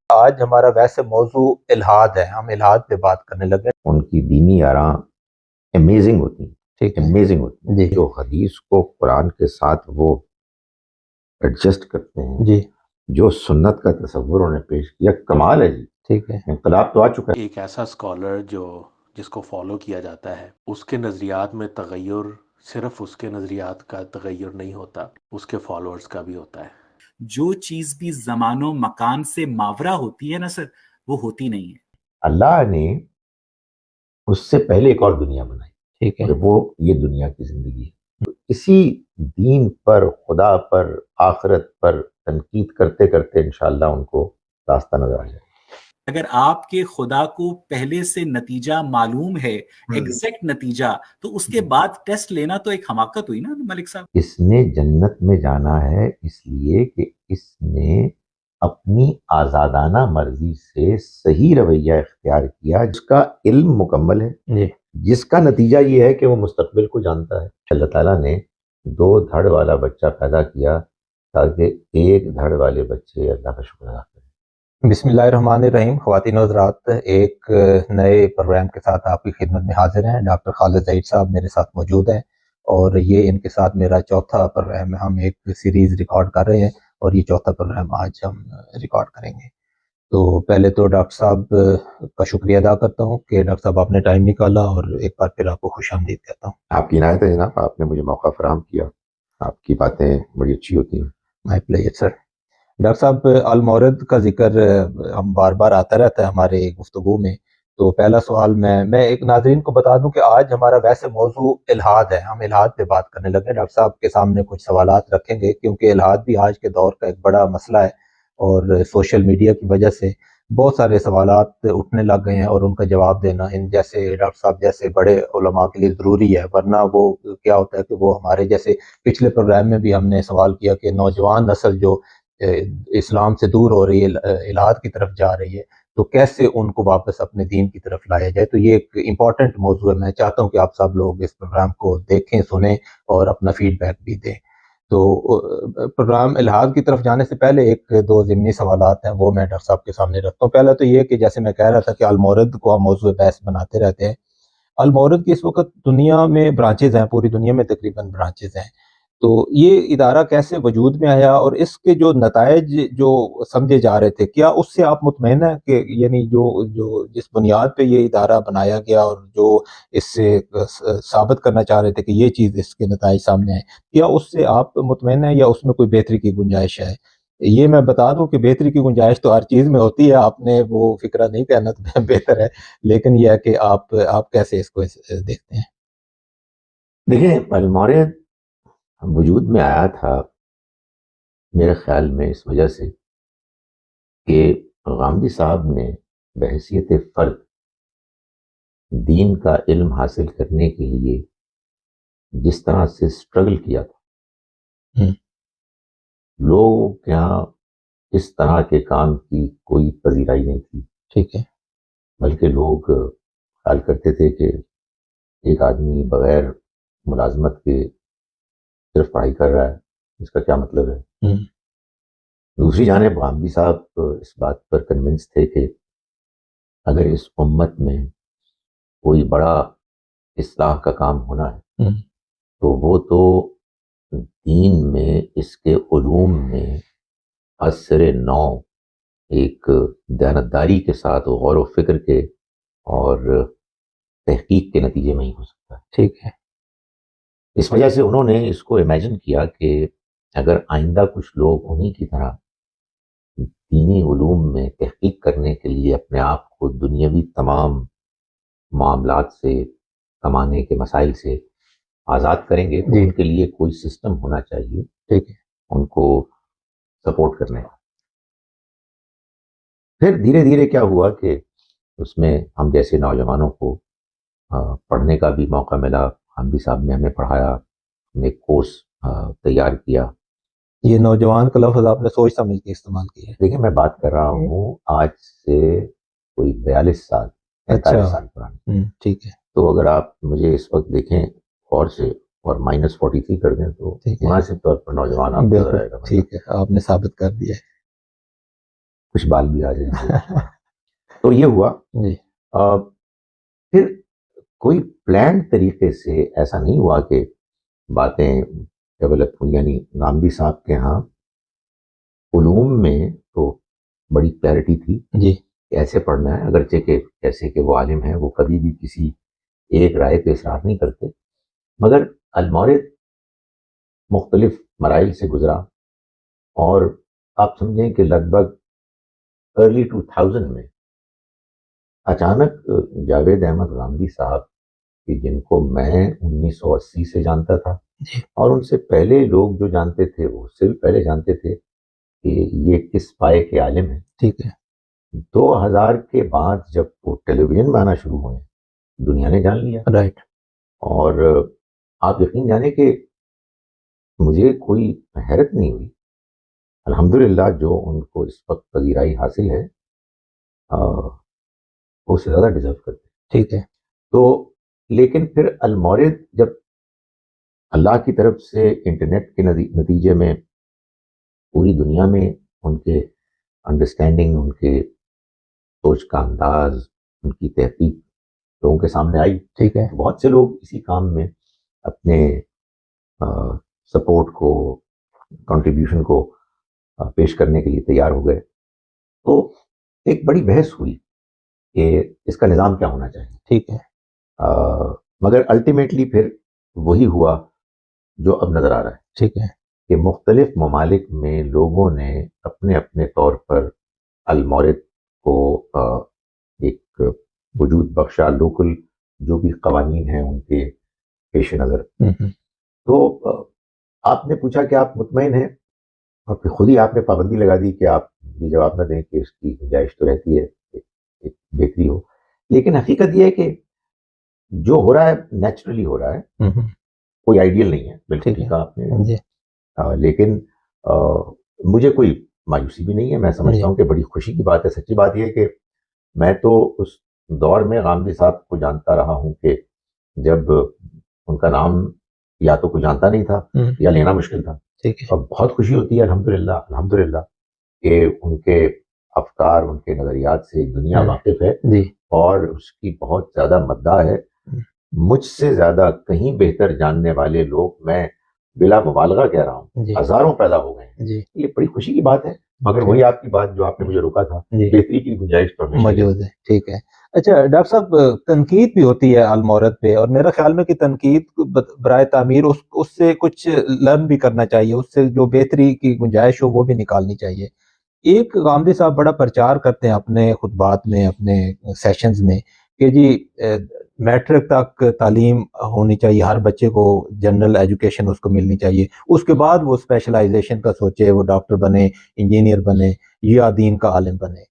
آج ہمارا ویسے موضوع الحاد ہے، ہم الحاد پہ بات کرنے لگے۔ ان کی دینی آراء امیزنگ ہوتی ہیں، ٹھیک ہے امیزنگ ہوتی ہیں جی جو حدیث کو قرآن کے ساتھ وہ ایڈجسٹ کرتے ہیں، جی جو سنت کا تصور انہیں پیش کیا، کمال ہے جی، ٹھیک ہے انقلاب تو آ چکا ہے۔ ایک ایسا اسکالر جس کو فالو کیا جاتا ہے، اس کے نظریات میں تغیر صرف اس کے نظریات کا تغیر نہیں ہوتا، اس کے فالوورز کا بھی ہوتا ہے۔ جو چیز بھی زمان و مکان سے ماورا ہوتی ہے نا سر، وہ ہوتی نہیں ہے۔ اللہ نے اس سے پہلے ایک اور دنیا بنائی، ٹھیک ہے اور وہ یہ دنیا کی زندگی ہے۔ تو اسی دین پر، خدا پر، آخرت پر تنقید کرتے کرتے انشاءاللہ ان کو راستہ نظر آ جائے۔ اگر آپ کے خدا کو پہلے سے نتیجہ معلوم ہے، ایگزیکٹ نتیجہ، تو اس کے بعد ٹیسٹ لینا تو ایک حماقت ہوئی نا ملک صاحب۔ اس نے جنت میں جانا ہے اس لیے کہ اس نے اپنی آزادانہ مرضی سے صحیح رویہ اختیار کیا، جس کا علم مکمل ہے، جی جس کا نتیجہ یہ ہے کہ وہ مستقبل کو جانتا ہے۔ اللہ تعالیٰ نے 2 دھڑ والا بچہ پیدا کیا تاکہ 1 دھڑ والے بچے اللہ کا شکر ادا کریں۔ بسم اللہ الرحمن الرحیم۔ خواتین و حضرات، ایک نئے پروگرام کے ساتھ آپ کی خدمت میں حاضر ہیں۔ ڈاکٹر خالد ظہیر صاحب میرے ساتھ موجود ہیں، اور یہ ان کے ساتھ میرا چوتھا پروگرام ہے۔ ہم ایک سیریز ریکارڈ کر رہے ہیں اور یہ چوتھا پروگرام آج ہم ریکارڈ کریں گے۔ تو پہلے تو ڈاکٹر صاحب کا شکریہ ادا کرتا ہوں کہ ڈاکٹر صاحب آپ نے ٹائم نکالا، اور ایک بار پھر آپ کو خوش آمدید کہتا ہوں۔ آپ کی عنایت ہے جناب، آپ نے مجھے موقع فراہم کیا، آپ کی باتیں بڑی اچھی ہوتی ہیں۔ مائی پلیئر سر۔ ڈاکٹر صاحب، المورد کا ذکر ہم بار بار آتا رہتا ہے ہمارے گفتگو میں، تو پہلا سوال میں ایک ناظرین کو بتا دوں کہ آج ہمارا ویسے موضوع الحاد ہے، ہم الحاد پہ بات کرنے لگے۔ ڈاکٹر صاحب کے سامنے کچھ سوالات رکھیں گے، کیونکہ الحاد بھی آج کے دور کا ایک بڑا مسئلہ ہے، اور سوشل میڈیا کی وجہ سے بہت سارے سوالات اٹھنے لگ گئے ہیں، اور ان کا جواب دینا ان جیسے ڈاکٹر صاحب جیسے بڑے علماء کے لیے ضروری ہے، ورنہ وہ کیا ہوتا ہے کہ وہ ہمارے جیسے پچھلے پروگرام میں بھی ہم نے سوال کیا کہ نوجوان نسل جو اسلام سے دور ہو رہی ہے، الحاد کی طرف جا رہی ہے، تو کیسے ان کو واپس اپنے دین کی طرف لایا جائے۔ تو یہ ایک امپورٹنٹ موضوع ہے، میں چاہتا ہوں کہ آپ سب لوگ اس پروگرام کو دیکھیں، سنیں اور اپنا فیڈ بیک بھی دیں۔ تو پروگرام الحاد کی طرف جانے سے پہلے 1-2 ضمنی سوالات ہیں، وہ میں ڈاکٹر صاحب کے سامنے رکھتا ہوں۔ پہلا تو یہ کہ جیسے میں کہہ رہا تھا کہ المورد کو ہم موضوع بحث بناتے رہتے ہیں۔ المورد کی اس وقت دنیا میں برانچز ہیں، پوری دنیا میں تقریباً برانچز ہیں، تو یہ ادارہ کیسے وجود میں آیا، اور اس کے جو نتائج جو سمجھے جا رہے تھے، کیا اس سے آپ مطمئن ہیں کہ یعنی جو جس بنیاد پہ یہ ادارہ بنایا گیا اور جو اس سے ثابت کرنا چاہ رہے تھے کہ یہ چیز اس کے نتائج سامنے آئے، کیا اس سے آپ مطمئن ہیں یا اس میں کوئی بہتری کی گنجائش ہے؟ یہ میں بتا دوں کہ بہتری کی گنجائش تو ہر چیز میں ہوتی ہے، آپ نے وہ فکرہ نہیں کہنا تو بہتر ہے، لیکن یہ ہے کہ آپ کیسے اس کو دیکھتے ہیں؟ دیکھیں، المورد وجود میں آیا تھا میرے خیال میں اس وجہ سے کہ غامدی صاحب نے بحیثیت فرد دین کا علم حاصل کرنے کے لیے جس طرح سے سٹرگل کیا تھا، لوگوں کے یہاں اس طرح کے کام کی کوئی پذیرائی نہیں تھی، ٹھیک ہے، بلکہ لوگ خیال کرتے تھے کہ ایک آدمی بغیر ملازمت کے صرف پڑھائی کر رہا ہے، اس کا کیا مطلب ہے۔ دوسری جانب غامدی صاحب اس بات پر کنونس تھے کہ اگر اس امت میں کوئی بڑا اصلاح کا کام ہونا ہے تو وہ تو دین میں، اس کے علوم میں عصر نو ایک دیانتداری کے ساتھ غور و فکر کے اور تحقیق کے نتیجے میں ہی ہو سکتا ہے۔ ٹھیک ہے، اس وجہ سے انہوں نے اس کو امیجن کیا کہ اگر آئندہ کچھ لوگ انہی کی طرح دینی علوم میں تحقیق کرنے کے لیے اپنے آپ کو دنیاوی تمام معاملات سے، کمانے کے مسائل سے آزاد کریں گے تو ان کے لیے کوئی سسٹم ہونا چاہیے، ٹھیک ہے، ان کو سپورٹ کرنے کا۔ پھر دھیرے دھیرے کیا ہوا کہ اس میں ہم جیسے نوجوانوں کو پڑھنے کا بھی موقع ملا، غامدی صاحب نے ہمیں پڑھایا، ہم نے ایک کورس تیار کیا۔ یہ نوجوان کا لفظ آپ نے سوچ سمجھ کے استعمال کیا ہے؟ دیکھیں، میں بات کر رہا ہوں آج سے کوئی 42 سال 45 سال پرانی۔ ٹھیک ہے، تو اگر آپ مجھے اس وقت دیکھیں غور سے اور -43 کر دیں تو ٹھیک ہے، مناسب طور پر نوجوان آپ نظر آئے گا. بالکل ٹھیک ہے، آپ نے ثابت کر دیا کچھ بال بھی آ جائیں گے. تو یہ ہوا. جی پھر کوئی پلانڈ طریقے سے ایسا نہیں ہوا کہ باتیں ڈیولپ ہوئی. یعنی غامدی صاحب کے ہاں علوم میں تو بڑی کلیئرٹی تھی جی کہ ایسے پڑھنا ہے، اگرچہ کہ جیسے کہ وہ عالم ہیں وہ کبھی بھی کسی ایک رائے پہ اصرار نہیں کرتے، مگر المورد مختلف مراحل سے گزرا. اور آپ سمجھیں کہ لگ بھگ ارلی 2000 میں اچانک جاوید احمد غامدی صاحب کہ جن کو میں 1980 سے جانتا تھا جی اور ان سے پہلے لوگ جو جانتے تھے وہ اس سے بھی پہلے جانتے تھے کہ یہ کس پائے کے عالم ہیں. ٹھیک ہے 2000 کے بعد جب وہ ٹیلی ویژن میں آنا شروع ہوئے دنیا نے جان لیا. رائٹ اور آپ یقین جانیں کہ مجھے کوئی حیرت نہیں ہوئی. الحمدللہ جو ان کو اس وقت پذیرائی حاصل ہے وہ اس سے زیادہ ڈیزرو کرتے. ٹھیک ہے تو لیکن پھر المورد جب اللہ کی طرف سے انٹرنیٹ کے نتیجے میں پوری دنیا میں ان کے انڈرسٹینڈنگ، ان کے سوچ کا انداز، ان کی تحقیق لوگوں کے سامنے آئی، ٹھیک ہے بہت سے لوگ اسی کام میں اپنے سپورٹ کو، کنٹریبیوشن کو پیش کرنے کے لیے تیار ہو گئے. تو ایک بڑی بحث ہوئی کہ اس کا نظام کیا ہونا چاہیے. ٹھیک ہے مگر الٹیمیٹلی پھر وہی ہوا جو اب نظر آ رہا ہے ٹھیک ہے کہ مختلف ممالک میں لوگوں نے اپنے اپنے طور پر المورد کو ایک وجود بخشا. لوکل جو بھی قوانین ہیں ان کے پیش نظر. تو آپ نے پوچھا کہ آپ مطمئن ہیں، اور پھر خود ہی آپ نے پابندی لگا دی کہ آپ یہ جواب نہ دیں کہ اس کی گنجائش تو رہتی ہے ایک بہتری ہو. لیکن حقیقت یہ ہے کہ جو ہو رہا ہے نیچرلی ہو رہا ہے، کوئی آئیڈیل نہیں ہے. بالکل ٹھیک ہے آپ نے. جی لیکن مجھے کوئی مایوسی بھی نہیں ہے. میں سمجھتا ہوں کہ بڑی خوشی کی بات ہے. سچی بات یہ ہے کہ میں تو اس دور میں غامدی صاحب کو جانتا رہا ہوں کہ جب ان کا نام یا تو کوئی جانتا نہیں تھا یا لینا مشکل تھا. ٹھیک ہے اور بہت خوشی ہوتی ہے الحمدللہ کہ ان کے افکار، ان کے نظریات سے دنیا واقف ہے جی اور اس کی بہت زیادہ مداح ہے. مجھ سے زیادہ کہیں بہتر جاننے والے لوگ، میں بلا مبالغہ کہہ رہا ہوں، جی ہزاروں پیدا ہو گئے ہیں. جی یہ بڑی خوشی کی بات ہے. مگر وہی آپ کی بات جو آپ نے مجھے روکا تھا، جی بہتری کی گنجائش تو ہمیشہ موجود ہے. ٹھیک ہے. اچھا ڈاکٹر صاحب، تنقید بھی ہوتی ہے المورد پہ، اور میرا خیال میں کہ تنقید برائے تعمیر اس سے کچھ لرن بھی کرنا چاہیے، اس سے جو بہتری کی گنجائش ہو وہ بھی نکالنی چاہیے. ایک غامدی صاحب بڑا پرچار کرتے ہیں اپنے خطبات میں، اپنے سیشنز میں، کہ جی میٹرک تک تعلیم ہونی چاہیے، ہر بچے کو جنرل ایجوکیشن اس کو ملنی چاہیے، اس کے بعد وہ اسپیشلائزیشن کا سوچے، وہ ڈاکٹر بنے، انجینئر بنے یا دین کا عالم بنے.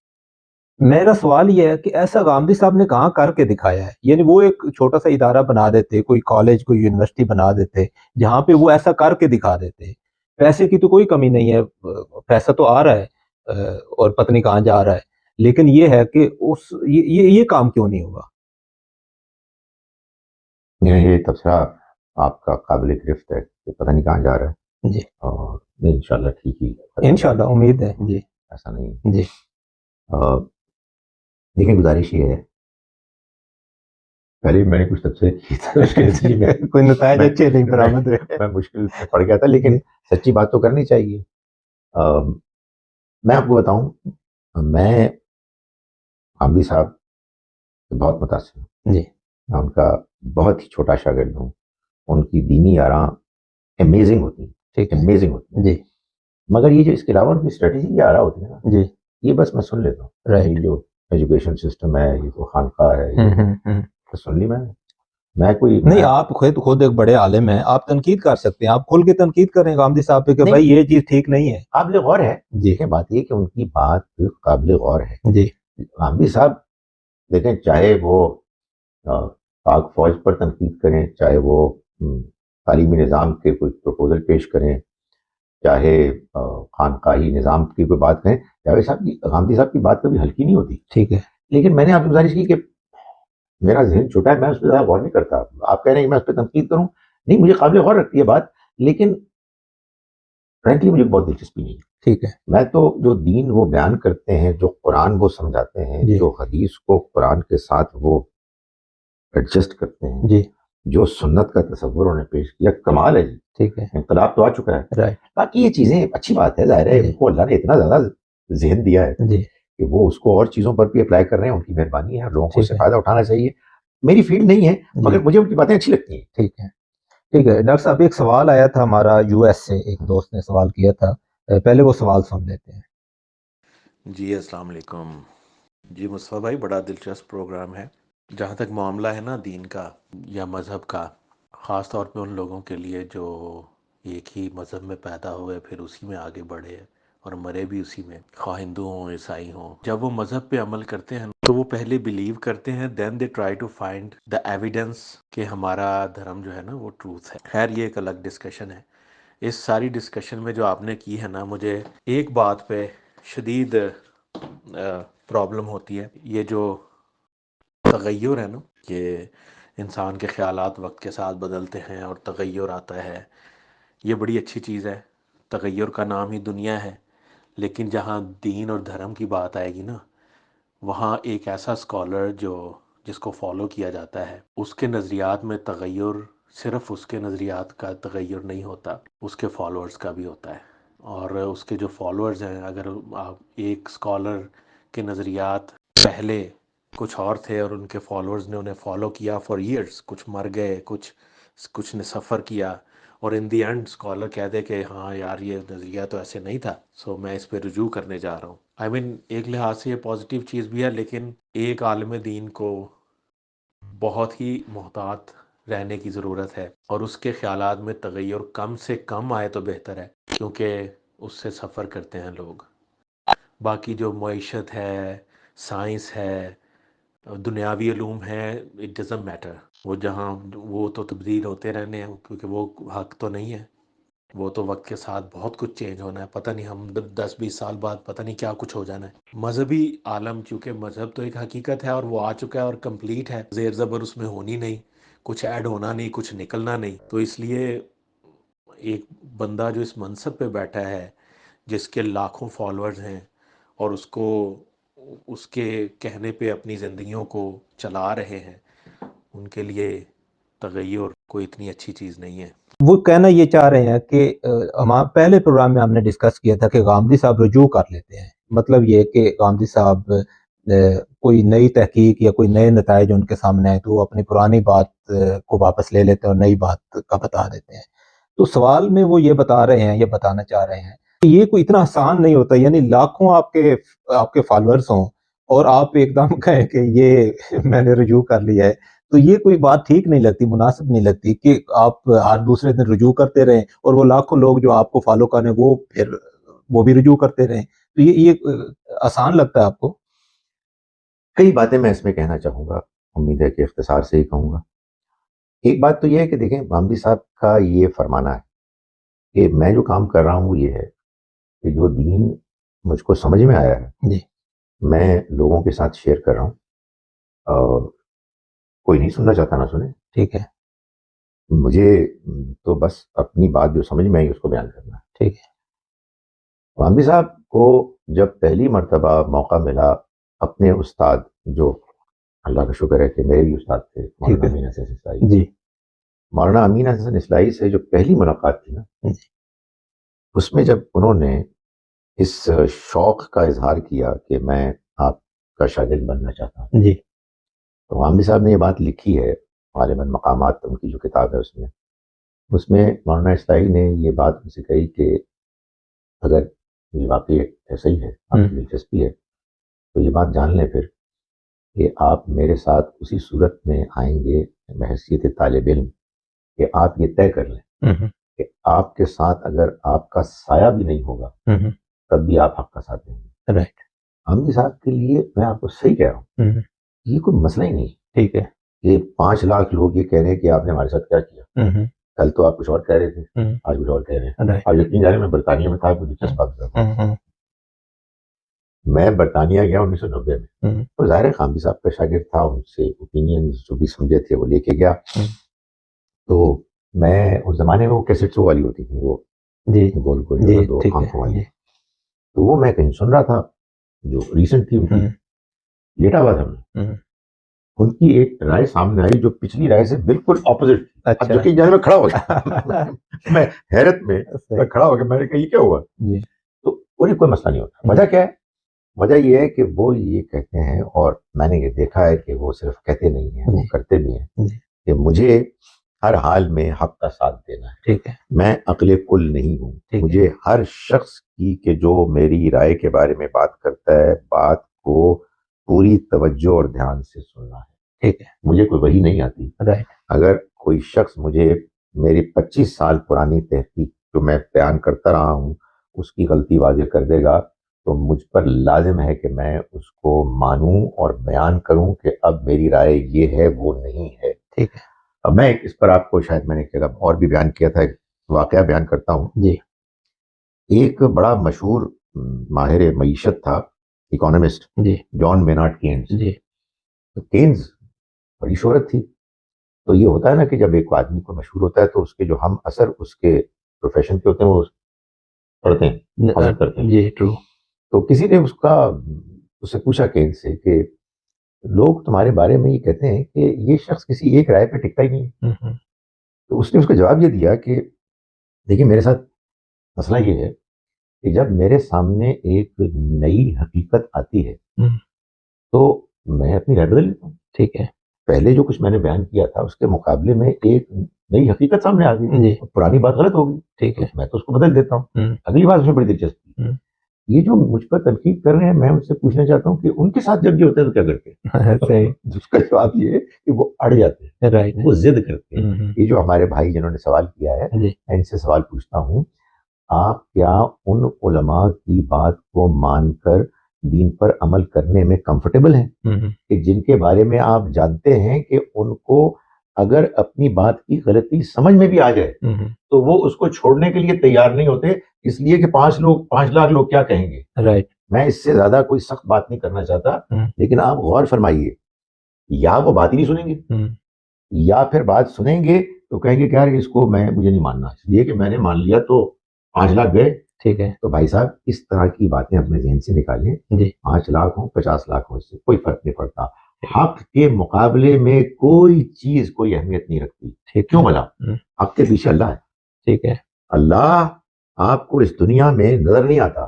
میرا سوال یہ ہے کہ ایسا غامدی صاحب نے کہاں کر کے دکھایا ہے؟ یعنی وہ ایک چھوٹا سا ادارہ بنا دیتے، کوئی کالج، کوئی یونیورسٹی بنا دیتے جہاں پہ وہ ایسا کر کے دکھا دیتے. پیسے کی تو کوئی کمی نہیں ہے، پیسہ تو آ رہا ہے اور پتہ نہیں کہاں جا رہا ہے، لیکن یہ ہے کہ یہ کام کیوں نہیں ہوا؟ یہ تبصرہ آپ کا قابل گرفت ہے کہ پتہ نہیں کہاں جا رہا ہے. جی اور انشاءاللہ ٹھیک ہی انشاءاللہ امید ہے. جی ایسا نہیں. جی دیکھیں گزارش یہ ہے، پہلے میں نے کچھ تبصرے کی تھے میں کوئی نتائج اچھے نہیں برآمد ہوئے. میں مشکل میں پڑ گیا تھا، لیکن سچی بات تو کرنی چاہیے. میں آپ کو بتاؤں، میں غامدی صاحب سے بہت متاثر ہوں. جی میں ان کا بہت ہی چھوٹا شاگرد ہوں. ان کی دینی آراں امیزنگ ہوتی ہیں، ٹھیک ہے. امیزنگ ہوتی ہیں. جی مگر یہ جو اس کے علاوہ ان کی اسٹریٹجی کی آراں ہوتی ہے نا، جی یہ بس میں سن لیتا ہوں. رائٹ. یہ جو ایجوکیشن سسٹم ہے، یہ جو خانقاہ ہے، یہ سن لی میں کوئی نہیں. آپ خود ایک بڑے عالم ہیں، آپ تنقید کر سکتے ہیں، آپ کھل کے تنقید کریں غامدی صاحب پہ کہ بھائی یہ چیز ٹھیک نہیں ہے. قابل غور ہے. جی دیکھیں بات یہ کہ ان کی بات قابل غور ہے. جی غامدی صاحب دیکھیں، چاہے وہ پاک فوج پر تنقید کریں، چاہے وہ تعلیمی نظام کے کوئی پروپوزل پیش کریں، چاہے خانقاہی نظام کی کوئی بات کریں، غامدی صاحب کی بات کبھی ہلکی نہیں ہوتی. ٹھیک ہے. لیکن میں نے آپ سے گزارش کی کہ میرا ذہن چھوٹا ہے، میں اس پہ زیادہ غور نہیں کرتا. آپ کہہ رہے ہیں کہ میں اس پہ تنقید کروں، نہیں مجھے قابل غور رکھتی ہے بات، لیکن فرینکلی مجھے بہت دلچسپی نہیں ہے. ٹھیک ہے میں تو جو دین وہ بیان کرتے ہیں، جو قرآن وہ سمجھاتے ہیں، جی جو حدیث کو قرآن کے ساتھ وہ ایڈجسٹ کرتے ہیں، جی جو سنت کا تصور انہوں نے پیش کیا، کمال ہے جی. ٹھیک ہے انقلاب تو آ چکا ہے. رائٹ باقی یہ چیزیں اچھی بات ہے، ظاہر ہے جی ان کو اللہ نے اتنا زیادہ ذہن دیا ہے جی کہ وہ اس کو اور چیزوں پر بھی اپلائی کر رہے ہیں. ان کی مہربانی ہے، لوگوں کو اس ٹھیک سے ہے فائدہ اٹھانا چاہیے. میری فیلڈ نہیں ہے جی مگر مجھے ان کی باتیں اچھی لگتی ہیں. ٹھیک ہے ٹھیک ہے. ڈاکٹر صاحب ایک سوال آیا تھا ہمارا یو ایس سے، ایک دوست نے سوال کیا تھا، پہلے وہ سوال سن لیتے ہیں. جی السلام علیکم. جی مصطفیٰ بھائی، بڑا دلچسپ پروگرام ہے. جہاں تک معاملہ ہے نا دین کا یا مذہب کا، خاص طور پہ ان لوگوں کے لیے جو ایک ہی مذہب میں پیدا ہوئے پھر اسی میں آگے بڑھے اور مرے بھی اسی میں، خواہ ہندو ہوں عیسائی ہوں، جب وہ مذہب پہ عمل کرتے ہیں تو وہ پہلے بلیو کرتے ہیں، then they try to find the evidence کہ ہمارا دھرم جو ہے نا وہ ٹروتھ ہے. خیر یہ ایک الگ ڈسکشن ہے. اس ساری ڈسکشن میں جو آپ نے کی ہے نا، مجھے ایک بات پہ شدید پرابلم ہوتی ہے. یہ جو تغیر ہے نا، کہ انسان کے خیالات وقت کے ساتھ بدلتے ہیں اور تغیر آتا ہے، یہ بڑی اچھی چیز ہے. تغیر کا نام ہی دنیا ہے. لیکن جہاں دین اور دھرم کی بات آئے گی نا، وہاں ایک ایسا اسکالر جس کو فالو کیا جاتا ہے، اس کے نظریات میں تغیر صرف اس کے نظریات کا تغیر نہیں ہوتا، اس کے فالوورز کا بھی ہوتا ہے. اور اس کے جو فالوورز ہیں، اگر آپ ایک اسکالر کے نظریات پہلے کچھ اور تھے اور ان کے فالوورز نے انہیں فالو کیا فار ایئرس، کچھ مر گئے، کچھ نے سفر کیا، اور ان دی اینڈ اسکالر کہہ دے کہ ہاں یار یہ نظریہ تو ایسے نہیں تھا، سو میں اس پہ رجوع کرنے جا رہا ہوں. آئی مین ایک لحاظ سے یہ پازیٹیو چیز بھی ہے، لیکن ایک عالم دین کو بہت ہی محتاط رہنے کی ضرورت ہے، اور اس کے خیالات میں تغیر کم سے کم آئے تو بہتر ہے، کیونکہ اس سے سفر کرتے ہیں لوگ. باقی جو معیشت ہے، سائنس ہے، دنیاوی علوم ہے، اٹ ڈزنٹ میٹر. وہ تو تبدیل ہوتے رہنے ہیں، کیونکہ وہ حق تو نہیں ہے. وہ تو وقت کے ساتھ بہت کچھ چینج ہونا ہے. پتہ نہیں ہم 10-20 سال بعد پتہ نہیں کیا کچھ ہو جانا ہے. مذہبی عالم، چونکہ مذہب تو ایک حقیقت ہے اور وہ آ چکا ہے اور کمپلیٹ ہے، زیر زبر اس میں ہونی نہیں، کچھ ایڈ ہونا نہیں، کچھ نکلنا نہیں. تو اس لیے ایک بندہ جو اس منصب پہ بیٹھا ہے، جس کے لاکھوں فالوورز ہیں، اور اس کے کہنے پہ اپنی زندگیوں کو چلا رہے ہیں، ان کے لیے تغیر کوئی اتنی اچھی چیز نہیں ہے. وہ کہنا یہ چاہ رہے ہیں کہ پہلے پروگرام میں ہم نے ڈسکس کیا تھا کہ غامدی صاحب رجوع کر لیتے ہیں. مطلب یہ کہ غامدی صاحب کوئی نئی تحقیق یا کوئی نئے نتائج ان کے سامنے آئے تو وہ اپنی پرانی بات کو واپس لے لیتے ہیں اور نئی بات کا بتا دیتے ہیں. تو سوال میں وہ یہ بتا رہے ہیں، یہ بتانا چاہ رہے ہیں کہ یہ کوئی اتنا آسان نہیں ہوتا. یعنی لاکھوں آپ کے فالوورز ہوں اور آپ ایک دم کہیں کہ یہ میں نے رجوع کر لیا ہے، تو یہ کوئی بات ٹھیک نہیں لگتی، مناسب نہیں لگتی کہ آپ ہر دوسرے دن رجوع کرتے رہیں اور وہ لاکھوں لوگ جو آپ کو فالو کریں وہ بھی رجوع کرتے رہیں. تو یہ آسان لگتا ہے آپ کو؟ کئی باتیں میں اس میں کہنا چاہوں گا، امید ہے کہ اختصار سے ہی کہوں گا. ایک بات تو یہ ہے کہ دیکھیں، غامدی صاحب کا یہ فرمانا ہے کہ میں جو کام کر رہا ہوں وہ یہ ہے کہ جو دین مجھ کو سمجھ میں آیا ہے جی میں لوگوں کے ساتھ شیئر کر رہا ہوں، اور کوئی نہیں سننا چاہتا نہ سنے. ٹھیک ہے مجھے تو بس اپنی بات جو سمجھ میں آئی اس کو بیان کرنا ہے. ٹھیک ہے غامدی صاحب کو جب پہلی مرتبہ موقع ملا اپنے استاد، جو اللہ کا شکر ہے کہ میرے بھی استاد تھے، مولانا امین حسن اصلاحی، جی مولانا امین حسن اصلاحی سے جو پہلی ملاقات تھی نا، جی اس میں جب انہوں نے اس شوق کا اظہار کیا کہ میں آپ کا شاگرد بننا چاہتا ہوں، جی تو غامدی صاحب نے یہ بات لکھی ہے، غالباً مقامات ان کی جو کتاب ہے اس میں مولانا اصلاحی نے یہ بات ان سے کہی کہ اگر یہ واقعی ایسا ہی ہے، آپ کی دلچسپی ہے، تو یہ بات جان لیں پھر کہ آپ میرے ساتھ اسی صورت میں آئیں گے بحیثیت طالب علم کہ آپ یہ طے کر لیں کہ آپ کے ساتھ اگر آپ کا سایہ بھی نہیں ہوگا تب بھی آپ حق کا ساتھ دیں گے. رائٹ غامدی صاحب کے لیے میں آپ کو صحیح کہہ رہا ہوں، یہ کوئی مسئلہ ہی نہیں. ٹھیک ہے کہ 5 لاکھ لوگ یہ کہہ رہے ہیں کہ آپ نے ہمارے ساتھ کیا کیا. کل تو آپ کچھ اور کہہ رہے تھے، آج کچھ اور کہہ رہے ہیں. رائٹ آپ یقین جانے میں برطانیہ میں تھا، کچھ دلچسپ بات. میں برطانیہ گیا 1990 میں، تو ظاہر غامدی صاحب کا شاگرد تھا، ان سے اوپینینز جو بھی سمجھے تھے وہ لے کے گیا. تو میں اس زمانے میں وہ کیسٹوں والی ہوتی تھی، وہ جی گول گول جی دو ٹھیک آنکھوں ہے والی، جی تو وہ میں کہیں سن رہا تھا، جو ریسنٹ تھی ان کی، لیٹا ہوا تھا میں، ان کی ایک رائے سامنے آئی جو پچھلی رائے سے بالکل اپوزٹ تھی. اچھا جو کہ جانے میں کھڑا ہو گیا میں حیرت میں کھڑا ہو گیا، میں نے کہا یہ کیا ہوا؟ جی تو انہیں کوئی مسئلہ نہیں ہوتا. وجہ کیا ہے؟ وجہ یہ ہے کہ وہ یہ کہتے ہیں، اور میں نے یہ دیکھا ہے کہ وہ صرف کہتے نہیں ہیں، وہ کرتے بھی ہیں، کہ مجھے ہر حال میں حق کا ساتھ دینا ہے. ٹھیک ہے. میں عقل کل نہیں ہوں. مجھے ہر شخص کی کہ جو میری رائے کے بارے میں بات کرتا ہے، بات کو پوری توجہ اور دھیان سے سننا ہے. ٹھیک ہے. مجھے کوئی وحی نہیں آتی. اگر کوئی شخص مجھے میری 25 سال پرانی تحقیق جو میں بیان کرتا رہا ہوں اس کی غلطی واضح کر دے گا تو مجھ پر لازم ہے کہ میں اس کو مانوں اور بیان کروں کہ اب میری رائے یہ ہے، وہ نہیں ہے. ٹھیک ہے. اب میں اس پر آپ کو شاید میں نے اور بھی بیان کیا تھا، ایک واقعہ بیان کرتا ہوں. جی. ایک بڑا مشہور ماہر معیشت تھا، اکانومسٹ، جی جان مینارڈ کینز. جی. کینز بڑی شہرت تھی. تو یہ ہوتا ہے نا کہ جب ایک آدمی کو مشہور ہوتا ہے تو اس کے جو ہم اثر اس کے پروفیشن کے ہوتے ہیں وہ پڑھتے ہیں، حاصل کرتے ہیں. جی ٹرو. تو کسی نے اس سے پوچھا کینز سے کہ لوگ تمہارے بارے میں یہ کہتے ہیں کہ یہ شخص کسی ایک رائے پہ ٹکتا ہی نہیں ہے. تو اس نے اس کا جواب یہ دیا کہ دیکھیے میرے ساتھ مسئلہ یہ ہے کہ جب میرے سامنے ایک نئی حقیقت آتی ہے تو میں اپنی رائے بدل لیتا ہوں. ٹھیک ہے. پہلے جو کچھ میں نے بیان کیا تھا اس کے مقابلے میں ایک نئی حقیقت سامنے آ گئی، پرانی بات غلط ہو گئی. ٹھیک ہے. میں تو اس کو بدل دیتا ہوں. اگلی بات اس میں بڑی دلچسپی، یہ جو مجھ پر تنقید کر رہے ہیں میں ان سے پوچھنا چاہتا ہوں کہ ان کے ساتھ جب یہ ہوتا ہے تو کیا کرتے ہیں؟ اس کا جواب یہ ہے کہ وہ اڑ جاتے ہیں، وہ ضد کرتے ہیں. یہ جو ہمارے بھائی جنہوں نے سوال کیا ہے، میں ان سے سوال پوچھتا ہوں، آپ کیا ان علماء کی بات کو مان کر دین پر عمل کرنے میں کمفرٹیبل ہیں کہ جن کے بارے میں آپ جانتے ہیں کہ ان کو اگر اپنی بات کی غلطی سمجھ میں بھی آ جائے تو وہ اس کو چھوڑنے کے لیے تیار نہیں ہوتے، اس لیے کہ 5 لاکھ لوگ کیا کہیں گے؟ میں اس سے زیادہ کوئی سخت بات نہیں کرنا چاہتا، لیکن آپ غور فرمائیے، یا وہ بات ہی نہیں سنیں گے یا پھر بات سنیں گے تو کہیں گے کہ یار اس کو مجھے نہیں ماننا، اس لیے کہ میں نے مان لیا تو 5 لاکھ گئے. ٹھیک ہے. تو بھائی صاحب اس طرح کی باتیں اپنے ذہن سے نکالیں. 5 لاکھ ہوں 50 لاکھ ہوں، اس سے کوئی فرق نہیں پڑتا. حق کے مقابلے میں کوئی چیز کوئی اہمیت نہیں رکھتی. کیوں بھلا؟ حق کے پیچھے اللہ ہے. ٹھیک ہے. اللہ آپ کو اس دنیا میں نظر نہیں آتا.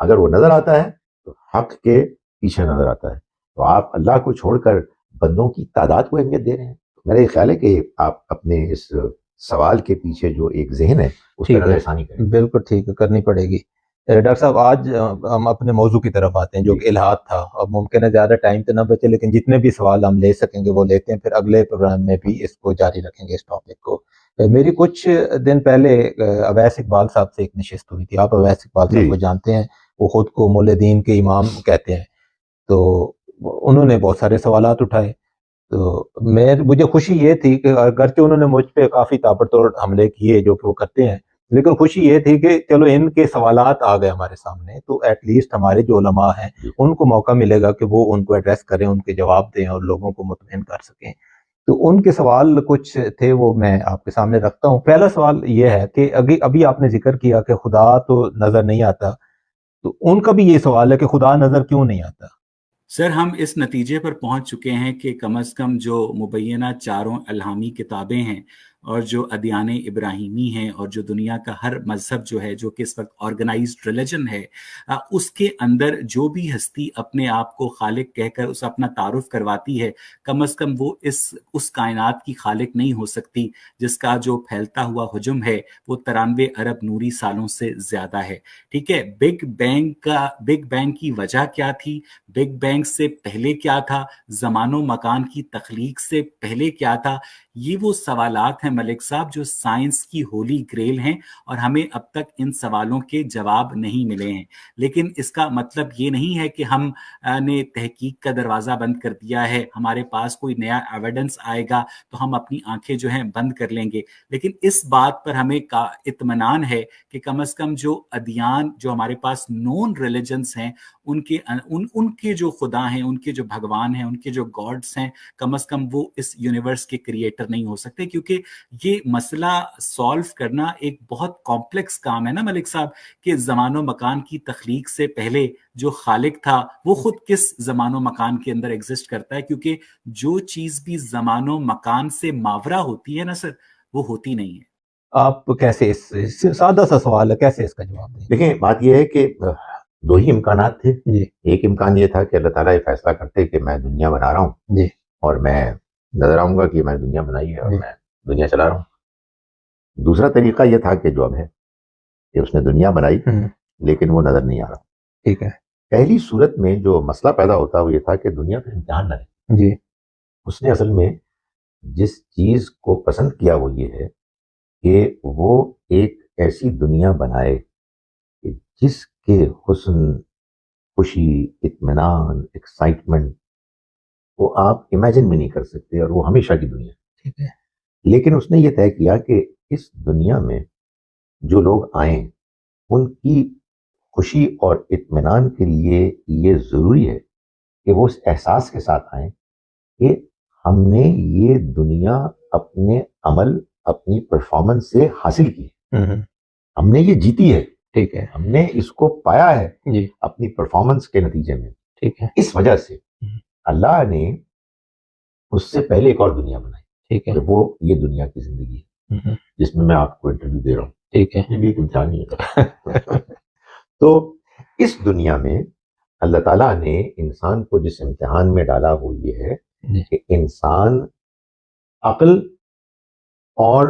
اگر وہ نظر آتا ہے تو حق کے پیچھے نظر آتا ہے. تو آپ اللہ کو چھوڑ کر بندوں کی تعداد کو اہمیت دے رہے ہیں. میرا یہ خیال ہے کہ آپ اپنے اس سوال کے پیچھے جو ایک ذہن ہے اس پر نظر ثانی کریں. بالکل ٹھیک ہے، کرنی پڑے گی. ڈاکٹر صاحب آج ہم اپنے موضوع کی طرف آتے ہیں جو کہ الہاد تھا. اب ممکن ہے زیادہ ٹائم تو نہ بچے لیکن جتنے بھی سوال ہم لے سکیں گے وہ لیتے ہیں، پھر اگلے پروگرام میں بھی اس کو جاری رکھیں گے اس ٹاپک کو. میری کچھ دن پہلے اویس اقبال صاحب سے ایک نشست ہوئی تھی. آپ اویس اقبال صاحب کو جانتے ہیں، وہ خود کو مول دین کے امام کہتے ہیں. تو انہوں نے بہت سارے سوالات اٹھائے. تو مجھے خوشی یہ تھی کہ اگرچہ انہوں نے مجھ پہ کافی تابڑ توڑ حملے کیے جو کہ وہ کرتے ہیں، لیکن خوشی یہ تھی کہ چلو ان کے سوالات آ گئے ہمارے سامنے تو ایٹ لیسٹ ہمارے جو علماء ہیں ان کو موقع ملے گا کہ وہ ان کو ایڈریس کریں، ان کے جواب دیں اور لوگوں کو مطمئن کر سکیں. تو ان کے سوال کچھ تھے وہ میں آپ کے سامنے رکھتا ہوں. پہلا سوال یہ ہے کہ ابھی آپ نے ذکر کیا کہ خدا تو نظر نہیں آتا، تو ان کا بھی یہ سوال ہے کہ خدا نظر کیوں نہیں آتا؟ سر ہم اس نتیجے پر پہنچ چکے ہیں کہ کم از کم جو مبینہ 4 الہامی کتابیں ہیں اور جو ادیان ابراہیمی ہیں اور جو دنیا کا ہر مذہب جو ہے جو کہ اس وقت آرگنائزڈ ریلیجن ہے، اس کے اندر جو بھی ہستی اپنے آپ کو خالق کہہ کر اسے اپنا تعارف کرواتی ہے، کم از کم وہ اس کائنات کی خالق نہیں ہو سکتی جس کا جو پھیلتا ہوا حجم ہے وہ 93 ارب نوری سالوں سے زیادہ ہے. ٹھیک ہے. بگ بینگ کی وجہ کیا تھی؟ بگ بینگ سے پہلے کیا تھا؟ زمان و مکان کی تخلیق سے پہلے کیا تھا؟ یہ وہ سوالات ہیں ملک صاحب جو سائنس کی ہولی گریل ہیں اور ہمیں اب تک ان سوالوں کے جواب نہیں ملے ہیں. لیکن اس کا مطلب یہ نہیں ہے کہ ہم نے تحقیق کا دروازہ بند کر دیا ہے. ہمارے پاس کوئی نیا ایویڈنس آئے گا تو ہم اپنی آنکھیں جو ہیں بند کر لیں گے. لیکن اس بات پر ہمیں اطمینان ہے کہ کم از کم جو ادیان جو ہمارے پاس نون ریلیجنس ہیں ان کے جو خدا ہیں، ان کے جو بھگوان ہیں، ان کے جو گاڈس ہیں، کم از کم وہ اس یونیورس کے کریٹر بہتر نہیں ہو سکتے، کیونکہ یہ مسئلہ سالو کرنا ایک بہت کمپلیکس کام ہے نا ملک صاحب، کہ زمان و مکان کی تخلیق سے پہلے جو خالق تھا وہ خود کس زمان و مکان کے اندر ایگزسٹ کرتا ہے، کیونکہ جو چیز بھی زمان و مکان سے ماورا ہوتی ہے نا سر، وہ ہوتی نہیں ہے۔ آپ کیسے سادہ سا سوال ہے، کیسے اس کا جواب دیں؟ دیکھیں بات یہ ہے کہ دو ہی امکانات تھے. جی ایک امکان یہ تھا کہ اللہ تعالیٰ یہ فیصلہ کرتے کہ میں دنیا بنا رہا ہوں جی اور میں نظر آؤں گا کہ میں نے دنیا بنائی ہے اور جی میں دنیا چلا رہا ہوں. دوسرا طریقہ یہ تھا کہ جو اب ہے کہ اس نے دنیا بنائی لیکن وہ نظر نہیں آ رہا. ٹھیک ہے. پہلی صورت میں جو مسئلہ پیدا ہوتا وہ یہ تھا کہ دنیا پہ امتحان نہ لے. جی اس نے اصل میں جس چیز کو پسند کیا وہ یہ ہے کہ وہ ایک ایسی دنیا بنائے کہ جس کے حسن، خوشی، اطمینان، ایکسائٹمنٹ وہ آپ امیجن بھی نہیں کر سکتے، اور وہ ہمیشہ کی دنیا. ٹھیک ہے. لیکن اس نے یہ طے کیا کہ اس دنیا میں جو لوگ آئیں ان کی خوشی اور اطمینان کے لیے یہ ضروری ہے کہ وہ اس احساس کے ساتھ آئیں کہ ہم نے یہ دنیا اپنے عمل، اپنی پرفارمنس سے حاصل کی، ہم نے یہ جیتی ہے. ٹھیک ہے. ہم نے اس کو پایا ہے جی اپنی پرفارمنس کے نتیجے میں. ٹھیک ہے. اس وجہ سے اللہ نے اس سے پہلے ایک اور دنیا بنائی. ٹھیک ہے. وہ یہ دنیا کی زندگی ہے جس میں آپ کو انٹرویو دے رہا ہوں. ٹھیک ہے. یہ بھی ایک امتحان ہی ہے. تو اس دنیا میں اللہ تعالیٰ نے انسان کو جس امتحان میں ڈالا وہ یہ ہے کہ انسان عقل اور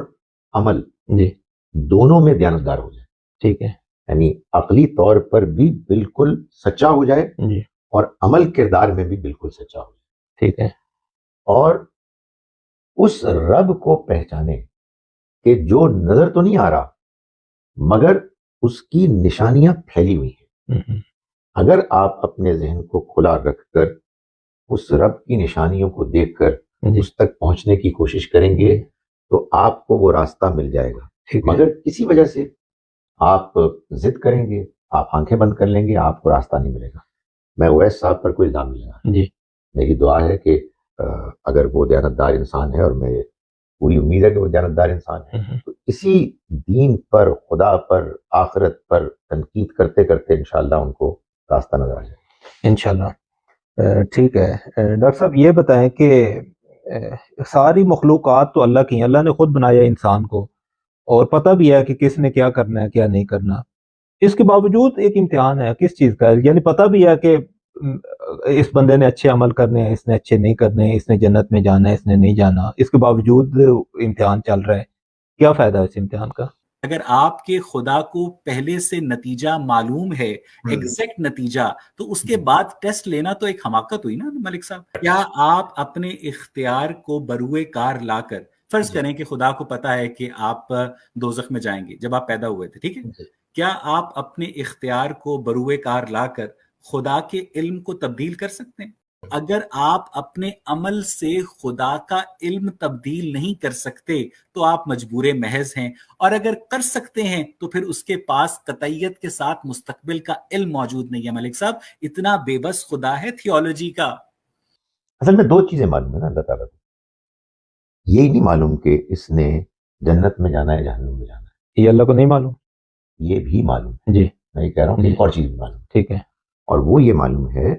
عمل جی دونوں میں دیانتدار ہو جائے. ٹھیک ہے. یعنی عقلی طور پر بھی بالکل سچا ہو جائے جی اور عمل کردار میں بھی بالکل سچا ہو جائے. ٹھیک ہے. اور اس رب کو پہچانے کہ جو نظر تو نہیں آ رہا مگر اس کی نشانیاں پھیلی ہوئی ہیں. اگر آپ اپنے ذہن کو کھلا رکھ کر اس رب کی نشانیوں کو دیکھ کر اس تک پہنچنے کی کوشش کریں گے تو آپ کو وہ راستہ مل جائے گا. مگر کسی وجہ سے آپ ضد کریں گے، آپ آنکھیں بند کر لیں گے، آپ کو راستہ نہیں ملے گا. میں اویس صاحب پر کوئی الزام نہیں لگا. جی میری دعا ہے کہ اگر وہ دیانتدار انسان ہے، اور میں پوری امید ہے کہ وہ دیانتدار انسان ہے، تو اسی دین پر، خدا پر، آخرت پر تنقید کرتے کرتے انشاءاللہ ان کو راستہ نظر آ جائے انشاءاللہ. ٹھیک ہے. ڈاکٹر صاحب یہ بتائیں کہ ساری مخلوقات تو اللہ کی ہیں، اللہ نے خود بنایا انسان کو، اور پتہ بھی ہے کہ کس نے کیا کرنا ہے کیا نہیں کرنا. اس کے باوجود ایک امتحان ہے کس چیز کا؟ یعنی پتہ بھی ہے کہ اس بندے نے اچھے عمل کرنے ہیں، اس نے اچھے نہیں کرنے ہیں، اس نے جنت میں جانا ہے، اس نے نہیں جانا، اس کے باوجود امتحان چل رہا ہے. کیا فائدہ ہے اس امتحان کا؟ اگر آپ کے خدا کو پہلے سے نتیجہ معلوم ہے، ایگزیکٹ نتیجہ، تو اس کے بعد ٹیسٹ لینا تو ایک حماقت ہوئی نا ملک صاحب. کیا آپ اپنے اختیار کو بروئے کار لا کر، فرض کریں کہ خدا کو پتا ہے کہ آپ دوزخ میں جائیں گے جب آپ پیدا ہوئے تھے، ٹھیک ہے، کیا آپ اپنے اختیار کو بروئے کار لا کر خدا کے علم کو تبدیل کر سکتے ہیں؟ اگر آپ اپنے عمل سے خدا کا علم تبدیل نہیں کر سکتے تو آپ مجبور محض ہیں، اور اگر کر سکتے ہیں تو پھر اس کے پاس قطعیت کے ساتھ مستقبل کا علم موجود نہیں ہے. ملک صاحب اتنا بے بس خدا ہے تھیولوجی کا. اصل میں دو چیزیں معلوم ہے نا اللہ تعالیٰ کو. یہی نہیں معلوم کہ اس نے جنت میں جانا ہے جہنم میں جانا ہے. یہ اللہ کو نہیں معلوم. یہ بھی معلوم ہے. جی میں یہ کہہ رہا ہوں کہ ایک اور چیز بھی معلوم. ٹھیک ہے. اور وہ یہ معلوم ہے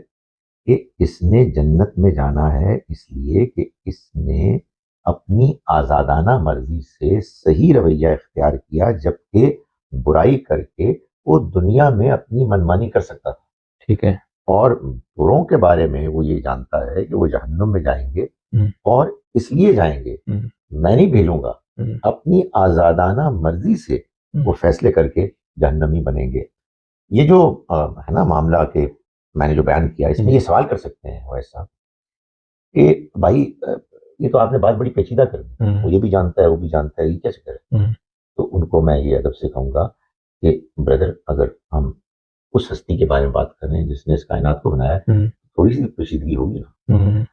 کہ اس نے جنت میں جانا ہے اس لیے کہ اس نے اپنی آزادانہ مرضی سے صحیح رویہ اختیار کیا، جبکہ برائی کر کے وہ دنیا میں اپنی منمانی کر سکتا تھا. ٹھیک ہے. اور بروں کے بارے میں وہ یہ جانتا ہے کہ وہ جہنم میں جائیں گے، اور اس لیے جائیں گے میں نہیں بھیجوں گا، اپنی آزادانہ مرضی سے وہ فیصلے کر کے جہنمی بنیں گے. یہ جو ہے نا معاملہ کہ میں نے جو بیان کیا، اس میں یہ سوال کر سکتے ہیں ویسا کہ بھائی یہ تو آپ نے بات بڑی پیچیدہ کر دی، وہ یہ بھی جانتا ہے وہ بھی جانتا ہے، یہ کیسے کرے؟ تو ان کو میں یہ ادب سے کہوں گا کہ بردر، اگر ہم اس ہستی کے بارے میں بات کر رہے ہیں جس نے اس کائنات کو بنایا ہے، تھوڑی سی پیچیدگی ہوگی نا.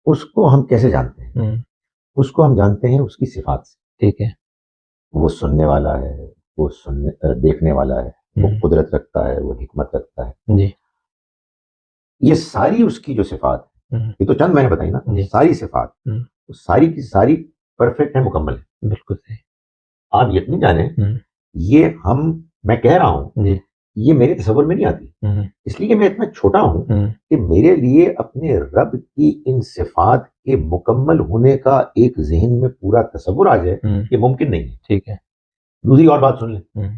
اس کو ہم کیسے جانتے ہیں؟ اس کو ہم جانتے ہیں اس کی صفات سے. ٹھیک ہے. وہ سننے والا ہے، وہ دیکھنے والا ہے، وہ قدرت رکھتا ہے، وہ حکمت رکھتا ہے. جی یہ ساری اس کی جو صفات ہے، یہ تو چند میں نے بتائی نا، ساری صفات ساری کی ساری پرفیکٹ ہے، مکمل ہے. بالکل صحیح. آپ یقین جانیں یہ میں کہہ رہا ہوں جی. یہ میرے تصور میں نہیں آتی، اس لیے کہ میں اتنا چھوٹا ہوں کہ میرے لیے اپنے رب کی ان صفات کے مکمل ہونے کا ایک ذہن میں پورا تصور آ جائے یہ ممکن نہیں ہے. ٹھیک ہے. دوسری اور بات سن لیں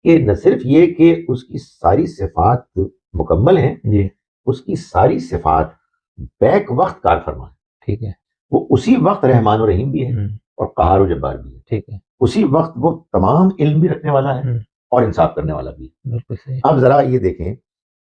کہ نہ صرف یہ کہ اس کی ساری صفات مکمل ہیں، جی. اس کی ساری صفات بیک وقت کار فرما ہے. ٹھیک ہے. وہ اسی وقت رحمان و رحیم بھی ہے اور قہار و جبار بھی ہے. ٹھیک ہے. اسی وقت وہ تمام علم بھی رکھنے والا ہے اور انصاف کرنے والا بھی ہے. بالکل صحیح. اب ذرا یہ دیکھیں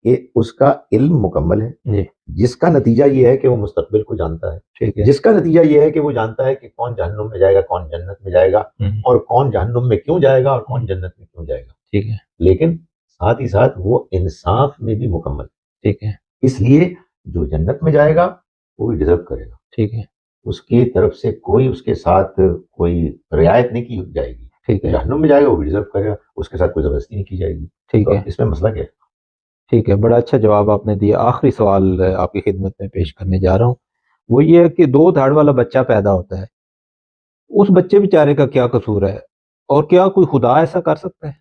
کہ اس کا علم مکمل ہے، جی. جس کا نتیجہ یہ ہے کہ وہ مستقبل کو جانتا ہے. ٹھیک ہے. جس کا نتیجہ یہ ہے کہ وہ جانتا ہے کہ کون جہنم میں جائے گا، کون جنت میں جائے گا، اور کون جہنم میں کیوں جائے گا اور کون جنت میں کیوں جائے گا. ٹھیک ہے. لیکن ساتھ ہی ساتھ وہ انصاف میں بھی مکمل. ٹھیک ہے. اس لیے جو جنت میں جائے گا وہ بھی ڈیزرو کرے گا. ٹھیک ہے. اس کی طرف سے کوئی اس کے ساتھ کوئی رعایت نہیں کی جائے گی. ٹھیک ہے. جہنم میں جائے گا وہ بھی ڈیزرو کرے گا، اس کے ساتھ کوئی زبردستی نہیں کی جائے گی. ٹھیک ہے. اس میں مسئلہ کیا ہے؟ ٹھیک ہے. بڑا اچھا جواب آپ نے دیا. آخری سوال آپ کی خدمت میں پیش کرنے جا رہا ہوں، وہ یہ ہے کہ 2 دھاڑ والا بچہ پیدا ہوتا ہے، اس بچے بیچارے کا کیا قصور ہے اور کیا کوئی خدا ایسا کر سکتا ہے؟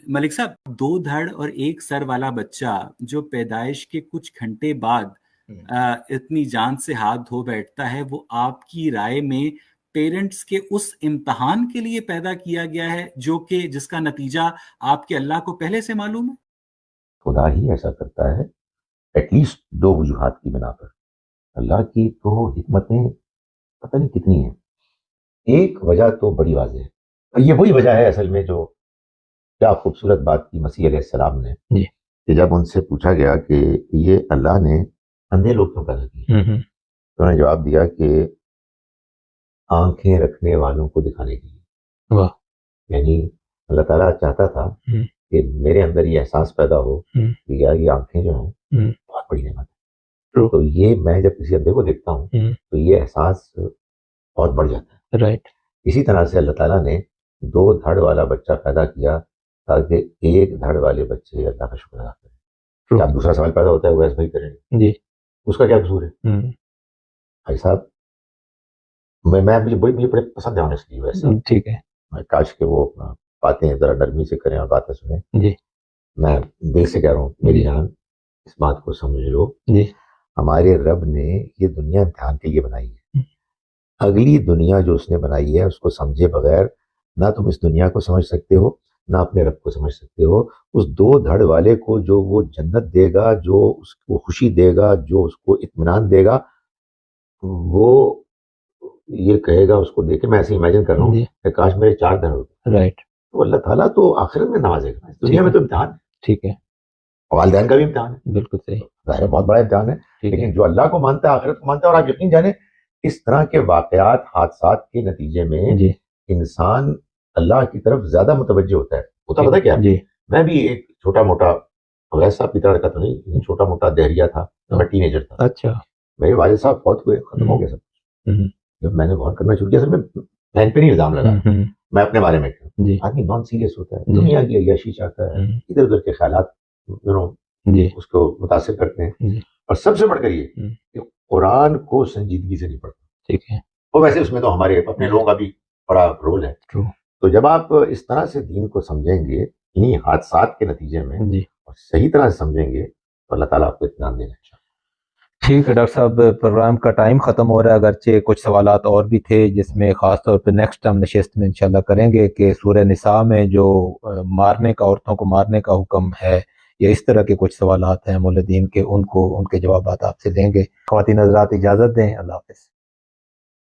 ملک صاحب، 2 دھڑ اور 1 سر والا بچہ جو پیدائش کے کچھ گھنٹے بعد اتنی جان سے ہاتھ دھو بیٹھتا ہے، وہ آپ کی رائے میں پیرنٹس کے اس امتحان کے لیے پیدا کیا گیا ہے جس کا نتیجہ آپ کے اللہ کو پہلے سے معلوم ہے؟ خدا ہی ایسا کرتا ہے ایٹ لیسٹ 2 وجوہات کی بنا پر. اللہ کی تو حکمتیں پتہ نہیں کتنی ہیں. ایک وجہ تو بڑی واضح ہے، اور یہ وہی وجہ ہے اصل میں جو کیا خوبصورت بات کی مسیح علیہ السلام نے کہ جب ان سے پوچھا گیا کہ یہ اللہ نے اندھے لوگ کیوں پیدا کیے، تو انہوں نے جواب دیا کہ آنکھیں رکھنے والوں کو دکھانے کے لیے. واہ. یعنی اللہ تعالیٰ چاہتا تھا کہ میرے اندر یہ احساس پیدا ہو کہ یار یہ آنکھیں جو ہیں بہت بڑی نعمت ہے. تو یہ میں جب کسی اندھے کو دیکھتا ہوں تو یہ احساس بہت بڑھ جاتا ہے. رائٹ. اسی طرح سے اللہ تعالیٰ نے 2 دھڑ والا بچہ پیدا کیا تاکہ 1 دھڑ والے بچے اللہ کا شکر ادا کریں. اب دوسرا سوال پیدا ہوتا ہے ویسے بھائی کریں جی اس کا کیا قصور ہے؟ بھائی صاحب مجھے بڑے پسند ہے آنیسٹلی ویسے. ٹھیک ہے. کاش کہ وہ باتیں ذرا نرمی سے کریں اور باتیں سنیں. جی. میں دل سے کہہ رہا ہوں میری جان اس بات کو سمجھ لو. جی. ہمارے رب نے یہ دنیا امتحان کے لیے بنائی ہے. اگلی دنیا جو اس نے بنائی ہے اس کو سمجھے بغیر نہ تم اس دنیا کو سمجھ سکتے ہو نہ اپنے رب کو سمجھ سکتے ہو. اس 2 دھڑ والے کو جو وہ جنت دے گا، جو اس کو خوشی دے گا، جو اس کو اطمینان دے گا، وہ یہ کہے گا اس کو دیکھ کے، میں ایسے امیجن کر رہا ہوں کہ کاش میرے 4 دھڑ ہوتے. رائٹ. تو اللہ تعالیٰ تو آخرت میں نوازے گا. دنیا میں تو امتحان ہے. ٹھیک ہے. والدین کا بھی امتحان ہے. بالکل صحیح. ظاہر بہت بڑا امتحان ہے. لیکن جو اللہ کو مانتا ہے آخرت کو مانتا ہے. اور آپ یقین جانیں اس طرح کے واقعات حادثات کے نتیجے میں انسان اللہ کی طرف زیادہ متوجہ ہوتا ہے. پتہ کیا میں بھی ایک چھوٹا موٹا ویسا پتا کا تو نہیں، چھوٹا موٹا دہریہ تھا، میں ٹین ایجر تھا. اچھا. میرے والد صاحب فوت ہوئے، ختم ہو گیا سب. جب میں نے غور کرنا شروع کیا سر میں بہن پہ نہیں الزام لگا، میں اپنے بارے میں آدمی نان سیریس ہوتا ہے، دنیا کی عیاشی چاہتا ہے، ادھر ادھر کے خیالات اس کو متاثر کرتے ہیں. اور سب سے بڑھ کر یہ کہ قرآن کو سنجیدگی سے نہیں پڑھتا. ٹھیک ہے. اور ویسے اس میں تو ہمارے اپنے لوگوں کا بھی بڑا رول ہے. تو جب آپ اس طرح سے دین کو سمجھیں گے انہی حادثات کے نتیجے میں اور صحیح طرح سے سمجھیں گے تو اللہ تعالیٰ آپ کو اطمینان دے گا. ٹھیک ہے ڈاکٹر صاحب، پروگرام کا ٹائم ختم ہو رہا ہے، اگرچہ کچھ سوالات اور بھی تھے جس میں خاص طور پہ نیکسٹ ہم نشست میں انشاءاللہ کریں گے کہ سورہ نساء میں جو مارنے کا، عورتوں کو مارنے کا حکم ہے یا اس طرح کے کچھ سوالات ہیں مولدین کے، ان کے جوابات آپ سے لیں گے. خواتین حضرات اجازت دیں. اللہ حافظ.